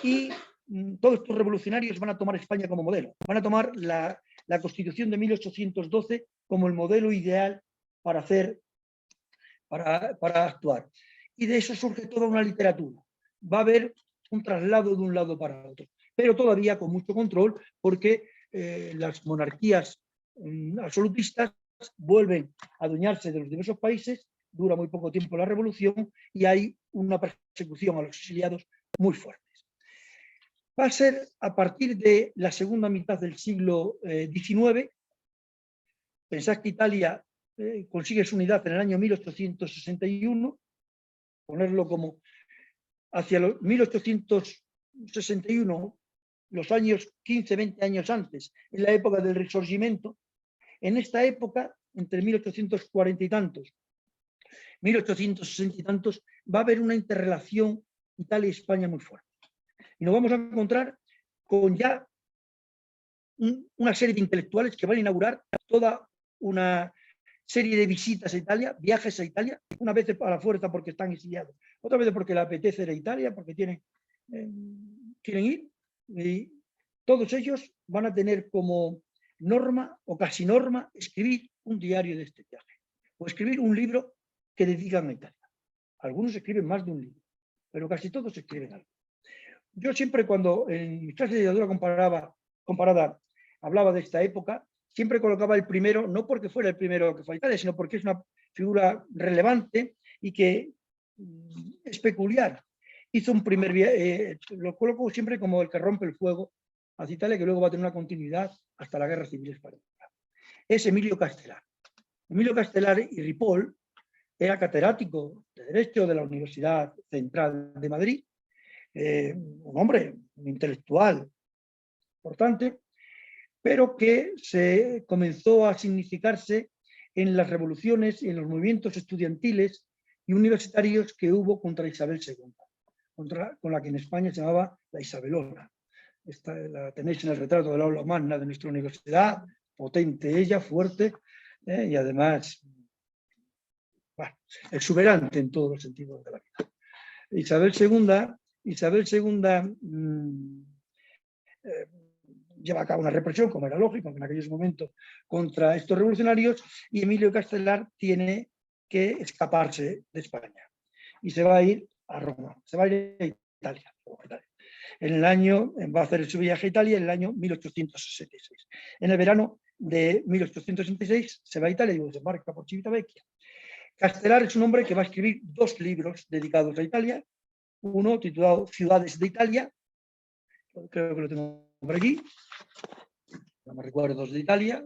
y todos estos revolucionarios van a tomar España como modelo, van a tomar la Constitución de 1812 como el modelo ideal para actuar. Y de eso surge toda una literatura. Va a haber un traslado de un lado para otro, pero todavía con mucho control, porque las monarquías absolutistas vuelven a adueñarse de los diversos países, dura muy poco tiempo la revolución y hay una persecución a los exiliados muy fuertes. Va a ser a partir de la segunda mitad del siglo XIX. Pensad que Italia consigue su unidad en el año 1861, ponerlo como hacia los 1861, los años 15, 20 años antes, en la época del Risorgimento. En esta época, entre 1840 y tantos, 1860 y tantos, va a haber una interrelación Italia y España muy fuerte. Y nos vamos a encontrar con ya una serie de intelectuales que van a inaugurar toda una serie de visitas a Italia, viajes a Italia, una vez a la fuerza porque están exiliados, otra vez porque le apetece ir a Italia, porque quieren ir, y todos ellos van a tener como norma o casi norma escribir un diario de este viaje o escribir un libro que dedican a Italia. Algunos escriben más de un libro, pero casi todos escriben algo. Yo siempre cuando en mi clase de literatura comparada hablaba de esta época, siempre colocaba el primero, no porque fuera el primero que fue a Italia, sino porque es una figura relevante y que es peculiar. Hizo un primer viaje, lo coloco siempre como el que rompe el fuego hacia Italia, que luego va a tener una continuidad hasta la Guerra Civil Española. Es Emilio Castelar. Emilio Castelar y Ripoll era catedrático de Derecho de la Universidad Central de Madrid, un hombre, un intelectual importante, pero que se comenzó a significarse en las revoluciones y en los movimientos estudiantiles y universitarios que hubo contra Isabel II, con la que en España se llamaba la Isabelona. Esta la tenéis en el retrato del aula magna de nuestra universidad, potente ella, fuerte, y además exuberante en todos los sentidos de la vida. Isabel II lleva a cabo una represión, como era lógico en aquellos momentos, contra estos revolucionarios, y Emilio Castelar tiene que escaparse de España. Y se va a ir a Roma, se va a ir a Italia. Va a hacer su viaje a Italia en el año 1866. En el verano de 1866 se va a Italia y desembarca por Civitavecchia. Castelar es un hombre que va a escribir 2 libros dedicados a Italia, uno titulado Ciudades de Italia, creo que lo tengo por aquí, los recuerdos de Italia,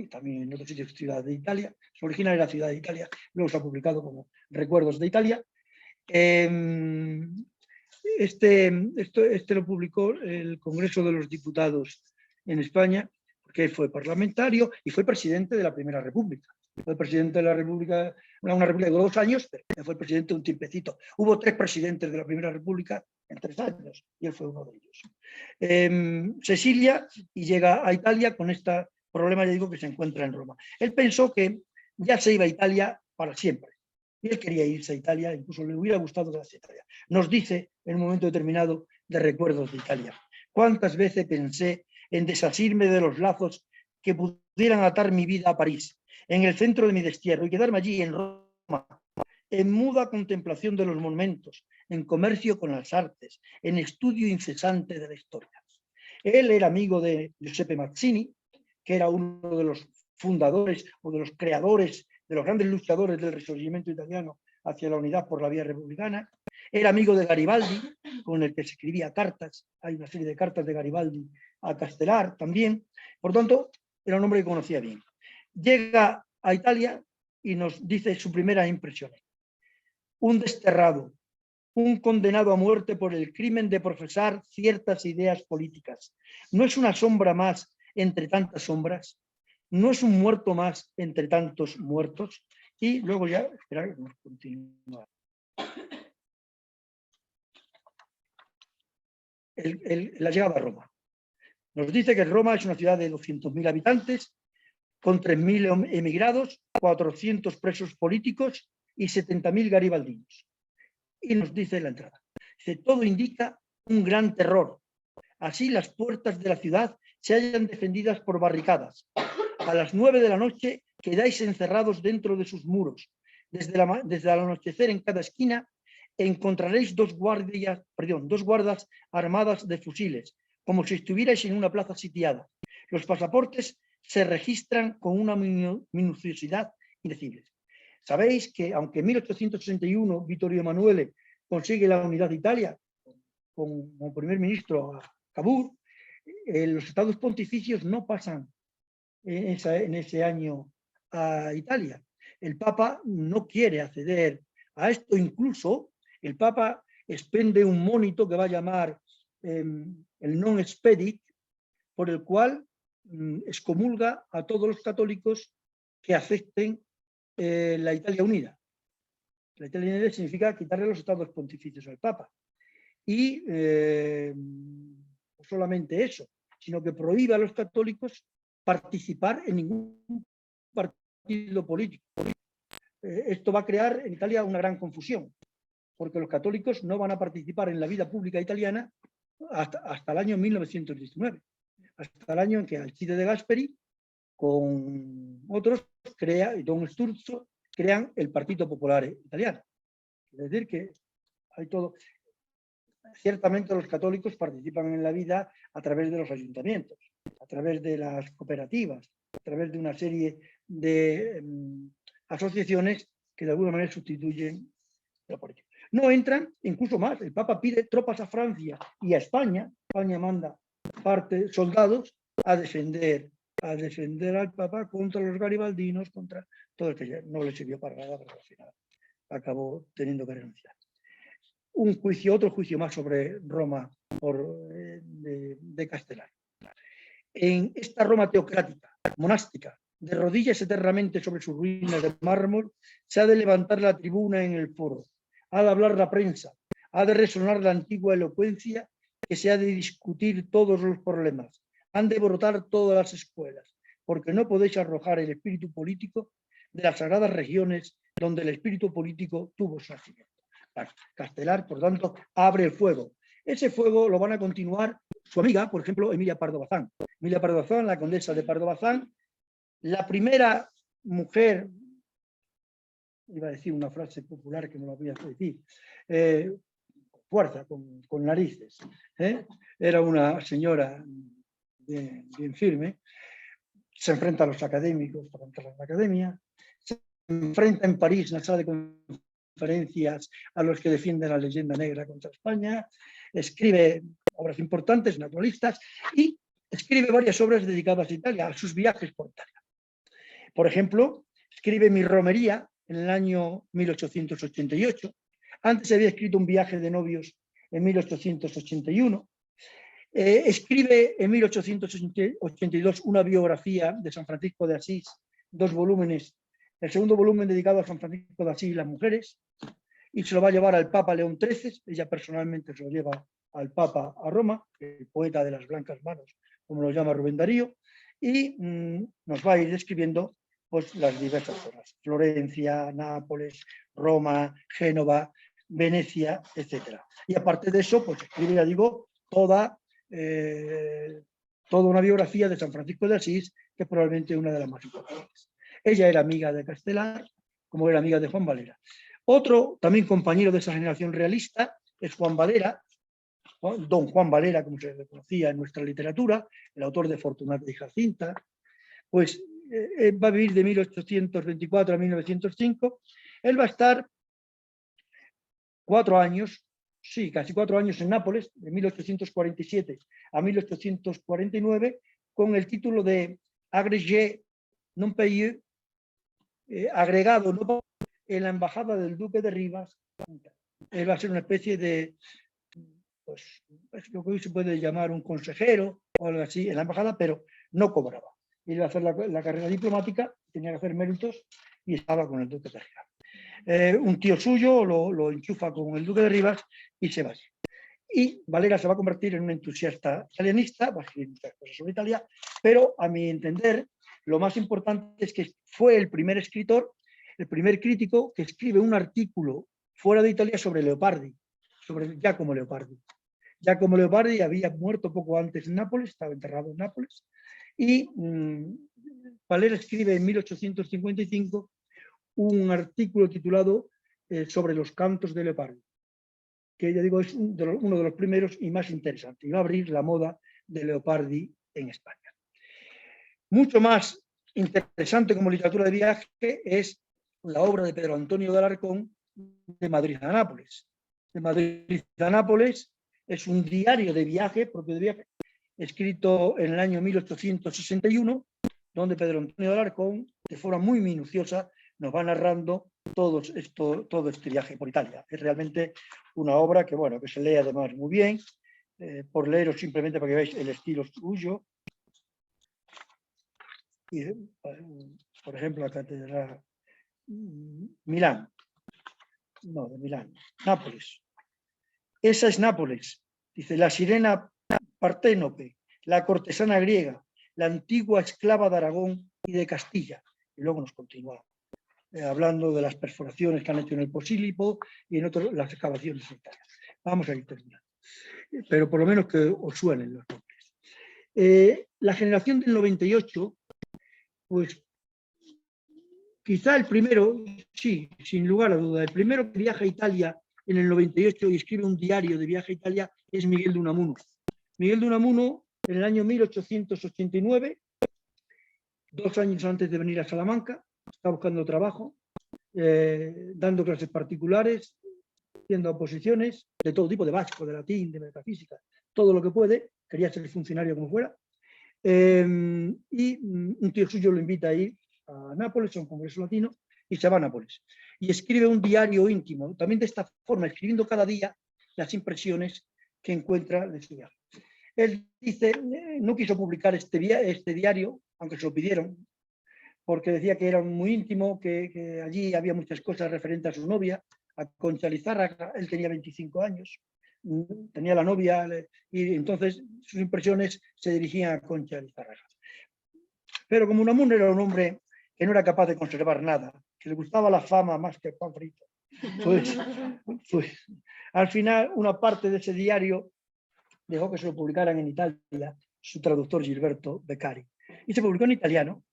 también en otros sitios Ciudad de Italia, su original era Ciudad de Italia, luego se ha publicado como Recuerdos de Italia. Este lo publicó el Congreso de los Diputados en España, porque él fue parlamentario y fue presidente de la Primera República. Fue presidente de la República, una república de 2 años, pero fue presidente un tiempecito. Hubo 3 presidentes de la Primera República en 3 años, y él fue uno de ellos. Se exilia y llega a Italia con este problema, ya digo, que se encuentra en Roma. Él pensó que ya se iba a Italia para siempre. Y él quería irse a Italia, incluso le hubiera gustado quedarse a Italia. Nos dice en un momento determinado de Recuerdos de Italia: ¿cuántas veces pensé en desasirme de los lazos que pudieran atar mi vida a París, en el centro de mi destierro, y quedarme allí en Roma, en muda contemplación de los monumentos, en comercio con las artes, en estudio incesante de la historia? Él era amigo de Giuseppe Mazzini, que era uno de los fundadores o de los creadores, de los grandes luchadores del Risorgimento italiano hacia la unidad por la vía republicana. Era amigo de Garibaldi, con el que se escribía cartas. Hay una serie de cartas de Garibaldi a Castelar también. Por tanto, era un hombre que conocía bien. Llega a Italia y nos dice sus primeras impresiones. Un desterrado, un condenado a muerte por el crimen de profesar ciertas ideas políticas. No es una sombra más entre tantas sombras, no es un muerto más entre tantos muertos. Y luego ya, esperar que nos continúe. La llegada a Roma. Nos dice que Roma es una ciudad de 200.000 habitantes, con 3.000 emigrados, 400 presos políticos y 70.000 garibaldinos. Y nos dice la entrada: todo indica un gran terror. Así las puertas de la ciudad se hallan defendidas por barricadas. A las 9 de la noche quedáis encerrados dentro de sus muros. Desde el anochecer en cada esquina encontraréis 2 guardas armadas de fusiles, como si estuvierais en una plaza sitiada. Los pasaportes se registran con una minuciosidad indecible. Sabéis que aunque en 1861 Vittorio Emanuele consigue la unidad de Italia como primer ministro a Cavour, los estados pontificios no pasan en ese año a Italia. El Papa no quiere acceder a esto. Incluso el Papa expende un monito que va a llamar el non expedit, por el cual excomulga a todos los católicos que acepten la Italia unida. La Italia unida significa quitarle los estados pontificios al Papa. Y no solamente eso, sino que prohíbe a los católicos participar en ningún partido político. Esto va a crear en Italia una gran confusión, porque los católicos no van a participar en la vida pública italiana hasta el año 1919, hasta el año en que Alcide de Gasperi, con otros, y Don Sturzo, crean el Partito Popular Italiano. Es decir, que hay todo. Ciertamente los católicos participan en la vida a través de los ayuntamientos, a través de las cooperativas, a través de una serie de asociaciones que de alguna manera sustituyen la política. No entran, incluso más, el Papa pide tropas a Francia y a España. España manda soldados a defender al Papa contra los garibaldinos, contra todo el que no le sirvió para nada, pero al final acabó teniendo que renunciar. Otro juicio más sobre Roma de Castelar. En esta Roma teocrática, monástica, de rodillas eternamente sobre sus ruinas de mármol, se ha de levantar la tribuna en el foro, ha de hablar la prensa, ha de resonar la antigua elocuencia, que se ha de discutir todos los problemas, han de brotar todas las escuelas, porque no podéis arrojar el espíritu político de las sagradas regiones donde el espíritu político tuvo su nacimiento. Castelar, por tanto, abre el fuego. Ese fuego lo van a continuar su amiga, por ejemplo, Emilia Pardo Bazán. Emilia Pardo Bazán, la condesa de Pardo Bazán, la primera mujer iba a decir una frase popular que no la voy a decir, fuerza, con narices. Era una señora bien firme, se enfrenta a los académicos para entrar en la academia, se enfrenta en París, en la sala de conferencias, a los que defienden la leyenda negra contra España, escribe obras importantes, naturalistas, y escribe varias obras dedicadas a Italia, a sus viajes por Italia. Por ejemplo, escribe Mi romería en el año 1888. Antes había escrito Un viaje de novios en 1881. Escribe en 1882 una biografía de San Francisco de Asís, 2 volúmenes. El segundo volumen dedicado a San Francisco de Asís y las mujeres, y se lo va a llevar al Papa León XIII. Ella personalmente se lo lleva al Papa a Roma, el poeta de las blancas manos, como lo llama Rubén Darío, y nos va a ir describiendo pues, las diversas zonas: Florencia, Nápoles, Roma, Génova, Venecia, etc. Y aparte de eso, pues escribe, ya digo, toda una biografía de San Francisco de Asís, que es probablemente una de las más importantes. Ella era amiga de Castelar, como era amiga de Juan Valera. Otro, también compañero de esa generación realista, es Juan Valera, don Juan Valera, como se le conocía en nuestra literatura, el autor de Fortunata y Jacinta. Pues va a vivir de 1824 a 1905. Él va a estar 4 años, sí, casi 4 años en Nápoles, de 1847 a 1849, con el título de agrégé non payé, agregado no en la embajada del duque de Rivas. Él va a ser una especie de, pues, lo que hoy se puede llamar un consejero o algo así en la embajada, pero no cobraba. Él iba a hacer la carrera diplomática, tenía que hacer méritos y estaba con el duque de Rivas. Un tío suyo lo enchufa con el duque de Rivas y se va. Y Valera se va a convertir en un entusiasta italianista, va a escribir muchas cosas sobre Italia, pero a mi entender lo más importante es que fue el primer escritor, el primer crítico que escribe un artículo fuera de Italia sobre Leopardi, sobre Giacomo Leopardi. Giacomo Leopardi había muerto poco antes en Nápoles, estaba enterrado en Nápoles, y Valera escribe en 1855 un artículo titulado sobre los cantos de Leopardi, que ya digo es uno de los primeros y más interesantes, y va a abrir la moda de Leopardi en España. Mucho más interesante como literatura de viaje es la obra de Pedro Antonio de Alarcón, De Madrid a Nápoles. De Madrid a Nápoles es un diario de viaje, propio de viaje, escrito en el año 1861, donde Pedro Antonio de Alarcón, de forma muy minuciosa, nos va narrando todo este viaje por Italia. Es realmente una obra que, bueno, que se lee además muy bien, por leeros simplemente para que veáis el estilo suyo. Y, por ejemplo, la catedral Milán, no, de Milán, Nápoles. Esa es Nápoles, dice, la sirena Parténope, la cortesana griega, la antigua esclava de Aragón y de Castilla. Y luego nos continúa hablando de las perforaciones que han hecho en el Posílipo y en otras las excavaciones en Italia. Vamos a ir terminando, pero por lo menos que os suenen los nombres. La generación del 98, pues quizá el primero, sí, sin lugar a duda, el primero que viaja a Italia en el 98 y escribe un diario de viaje a Italia es Miguel de Unamuno. Miguel de Unamuno, en el año 1889, 2 años antes de venir a Salamanca, está buscando trabajo, dando clases particulares, haciendo oposiciones de todo tipo, de básico, de latín, de metafísica, todo lo que puede, quería ser funcionario como fuera, y un tío suyo lo invita a ir a Nápoles, a un congreso latino, y se va a Nápoles. Y escribe un diario íntimo, también de esta forma, escribiendo cada día las impresiones que encuentra de su viaje. Él dice, no quiso publicar este diario, aunque se lo pidieron, porque decía que era muy íntimo, que allí había muchas cosas referentes a su novia, a Concha Lizárraga. Él tenía 25 años, tenía la novia, y entonces sus impresiones se dirigían a Concha Lizárraga. Pero como Unamuno era un hombre que no era capaz de conservar nada, que le gustaba la fama más que el pan frito, pues al final una parte de ese diario dejó que se lo publicaran en Italia su traductor Gilberto Beccari, y se publicó en italiano.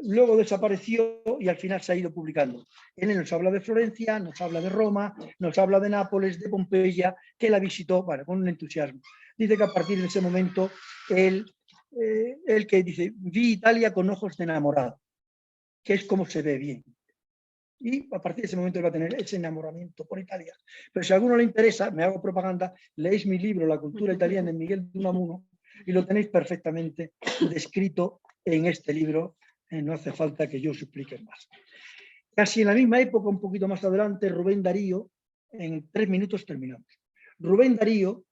luego desapareció y al final se ha ido publicando. Él nos habla de Florencia, nos habla de Roma, nos habla de Nápoles, de Pompeya, que la visitó, bueno, con un entusiasmo. Dice que a partir de ese momento él que dice, vi Italia con ojos de enamorado, que es como se ve bien. Y a partir de ese momento él va a tener ese enamoramiento por Italia. Pero si a alguno le interesa, me hago propaganda, leéis mi libro La cultura italiana de Miguel de Unamuno y lo tenéis perfectamente descrito en este libro. No hace falta que yo os explique más. Casi en la misma época, un poquito más adelante, Rubén Darío, en 3 minutos terminamos. Rubén Darío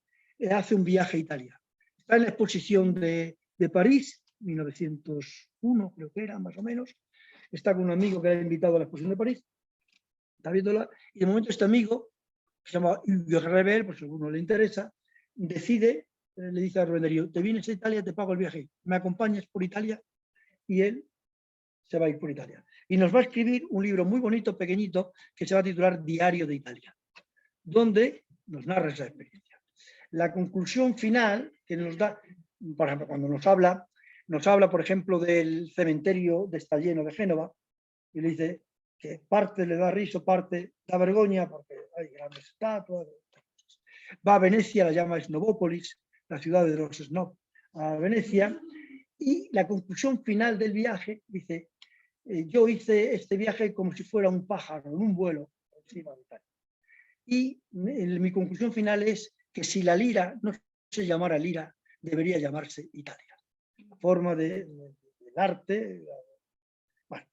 hace un viaje a Italia. Está en la exposición de París, 1901 creo que era, más o menos. Está con un amigo que le ha invitado a la exposición de París, está viéndola, y de momento este amigo, que se llama Hugues Rebel, por si a alguno le interesa, decide, le dice a Rubén Darío, te vienes a Italia, te pago el viaje, me acompañas por Italia, y él se va a ir por Italia. Y nos va a escribir un libro muy bonito, pequeñito, que se va a titular Diario de Italia, donde nos narra esa experiencia. La conclusión final que nos da, por ejemplo, cuando nos habla, por ejemplo, del cementerio de Staglieno de Génova, y le dice que parte le da riso, parte da vergüenza, porque hay grandes estatuas. Va a Venecia, la llama Snobópolis, la ciudad de los snob, a Venecia, y la conclusión final del viaje dice, yo hice este viaje como si fuera un pájaro, en un vuelo encima de Italia. Y mi conclusión final es que si la lira no se llamara lira, debería llamarse Italia. La forma del arte. Bueno,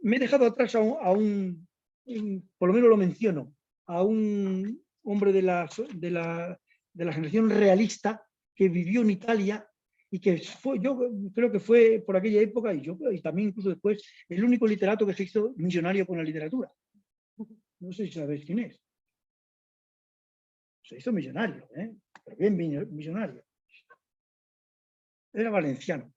me he dejado atrás por lo menos lo menciono, a un hombre de la generación realista que vivió en Italia y que fue, yo creo que fue por aquella época, y también incluso después, el único literato que se hizo millonario con la literatura. No sé si sabéis quién es. Se hizo millonario, pero bien millonario. Era valenciano.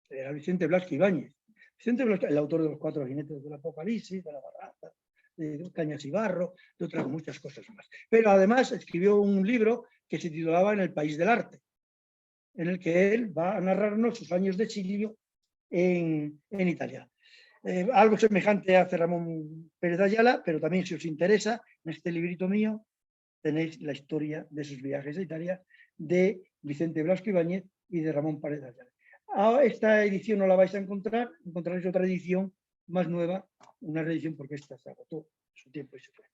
Era Vicente Blasco Ibáñez. Vicente Blasco, el autor de los 4 jinetes del Apocalipsis, de la Barraza, de Cañas y Barro, de otras muchas cosas más. Pero además escribió un libro que se titulaba En el país del arte, en el que él va a narrarnos sus años de exilio en Italia. Algo semejante hace Ramón Pérez de Ayala, pero también si os interesa, en este librito mío tenéis la historia de sus viajes a Italia de Vicente Blasco Ibáñez y de Ramón Pérez de Ayala. Esta edición no la vais a encontrar, encontraréis otra edición más nueva, una reedición porque esta se agotó su tiempo y se fue.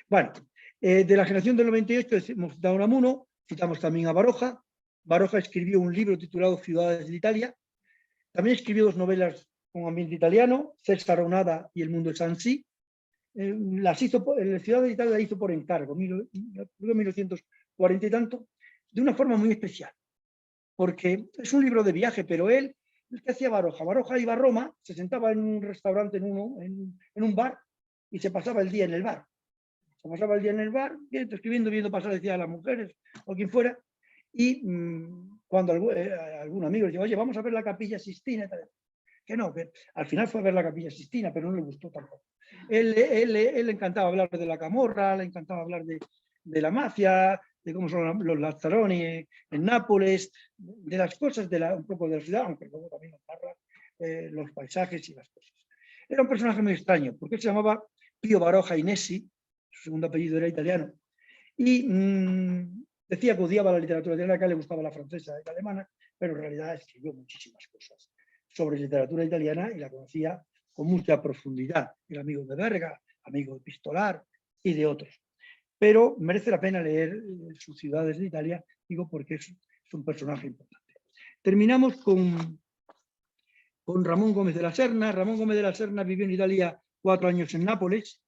Bueno, de la generación del 98 hemos citado a Unamuno, citamos también a Baroja. Baroja escribió un libro titulado Ciudades de Italia. También escribió 2 novelas con ambiente italiano, César Onada y El mundo de Sansi. Las hizo, Ciudades de Italia la hizo por encargo, creo que en 1940 y tanto, de una forma muy especial, porque es un libro de viaje, pero él, ¿qué hacía Baroja? Baroja iba a Roma, se sentaba en un restaurante, en un bar, y se pasaba el día en el bar. Se pasaba el día en el bar, escribiendo, viendo pasar, decía a las mujeres o quien fuera, y cuando algún amigo le decía, oye, vamos a ver la Capilla Sistina, que no, que al final fue a ver la Capilla Sistina, pero no le gustó tampoco. Él le encantaba hablar de la camorra, le encantaba hablar de la mafia, de cómo son los Lazzaroni en Nápoles, de las cosas, un poco de la ciudad, aunque luego también nos narra los paisajes y las cosas. Era un personaje muy extraño, porque él se llamaba Pío Baroja Inesi, su segundo apellido era italiano, y decía que odiaba la literatura italiana, que a él le gustaba la francesa y la alemana, pero en realidad escribió muchísimas cosas sobre literatura italiana y la conocía con mucha profundidad. Era amigo de Verga, amigo de Pistolar y de otros. Pero merece la pena leer sus Ciudades de Italia, digo, porque es un personaje importante. Terminamos con Ramón Gómez de la Serna. Ramón Gómez de la Serna vivió en Italia 4 años en Nápoles.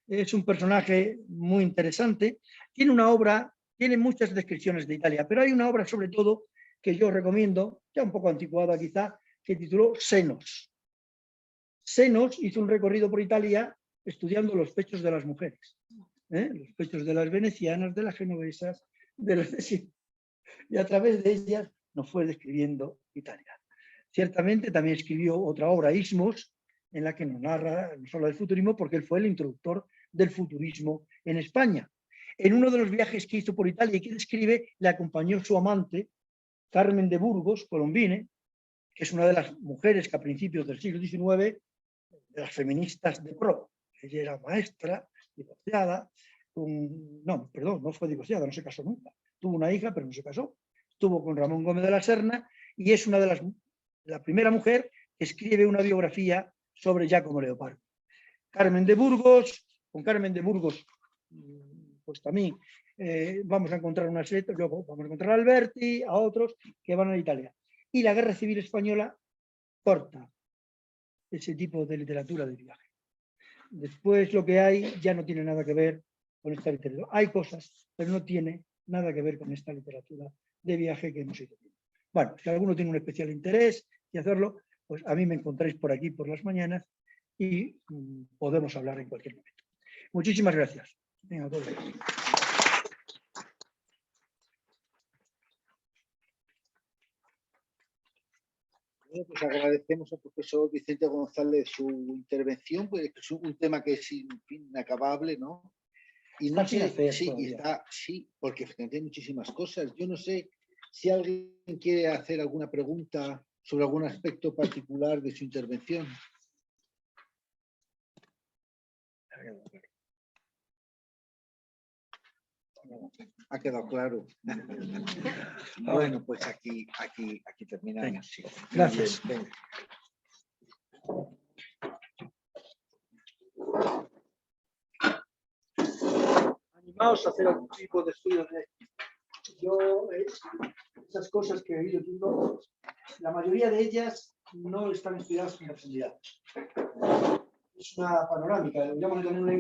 Es un personaje muy interesante. Tiene una obra, tiene muchas descripciones de Italia, pero hay una obra sobre todo que yo recomiendo, ya un poco anticuada quizá, que tituló Senos. Senos hizo un recorrido por Italia estudiando los pechos de las mujeres, los pechos de las venecianas, de las genovesas, de las de... y a través de ellas nos fue describiendo Italia. Ciertamente también escribió otra obra, Ismos, en la que nos narra, nos habla del futurismo, porque él fue el introductor del futurismo en España. En uno de los viajes que hizo por Italia y que describe, le acompañó su amante, Carmen de Burgos, Colombine, que es una de las mujeres que a principios del siglo XIX, de las feministas de pro, ella era maestra, divorciada, no fue divorciada, no se casó nunca, tuvo una hija pero no se casó, estuvo con Ramón Gómez de la Serna y es una de la primera mujer que escribe una biografía sobre Giacomo Leopardi. Carmen de Burgos, con Carmen de Burgos, pues también vamos a encontrar una serie, luego vamos a encontrar a Alberti, a otros que van a Italia. Y la Guerra Civil Española corta ese tipo de literatura de viaje. Después lo que hay ya no tiene nada que ver con esta literatura. Hay cosas, pero no tiene nada que ver con esta literatura de viaje que hemos ido viendo. Bueno, si alguno tiene un especial interés y hacerlo, pues a mí me encontráis por aquí por las mañanas y podemos hablar en cualquier momento. Muchísimas gracias. Venga, a todos. Bueno, pues agradecemos al profesor Vicente González su intervención, pues es un tema que es inacabable, ¿no? Y no sé, sí, porque efectivamente hay muchísimas cosas. Yo no sé si alguien quiere hacer alguna pregunta sobre algún aspecto particular de su intervención. Ha quedado claro. Bueno, pues aquí terminamos. Sí. Gracias. Animaos a hacer algún tipo de estudio de esas cosas que he oído tú, la mayoría de ellas no están estudiadas en profundidad. Es una panorámica, deberíamos tener una